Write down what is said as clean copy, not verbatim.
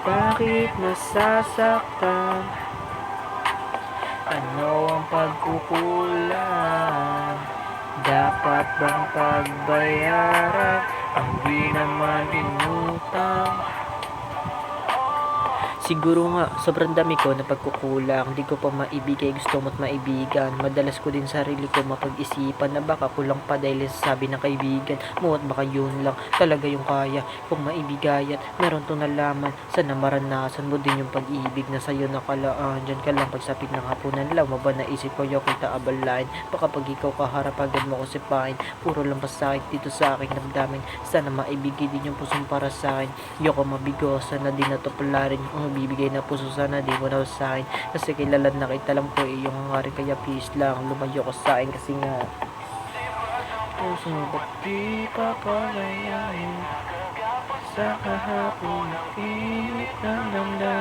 Bakit nasasaktan? Ano ang pagkukulang? Dapat bang pagbayaran ang di naman inutang? Siguro nga, sobrang dami ko na pagkukulang. Di ko pa maibigay gusto mo't maibigan. Madalas ko din sarili ko mapag-isipan na baka kulang pa dahil sa sabi ng kaibigan mo at baka yun lang talaga yung kaya kung maibigay at meron to nalaman. Sana maranasan mo din yung pag-ibig na sa'yo nakalaan. Diyan ka lang pagsapit ng hapunan lang. Maba naisip ko yung kita abalain. Baka pag ikaw kaharap agad mo ko sipain. Puro lang pasakit dito sa aking damdamin. Sana maibigay din yung pusong para sa akin. Yoko mabigo, sana di natupularin ang bibigay na puso, sana di mo na usahin kasi kilala na kita lang po iyong hangarin, kaya please lang lumayo ka sa akin kasi nga puso ba't di papalayain sa kahapon na init ng damdamin.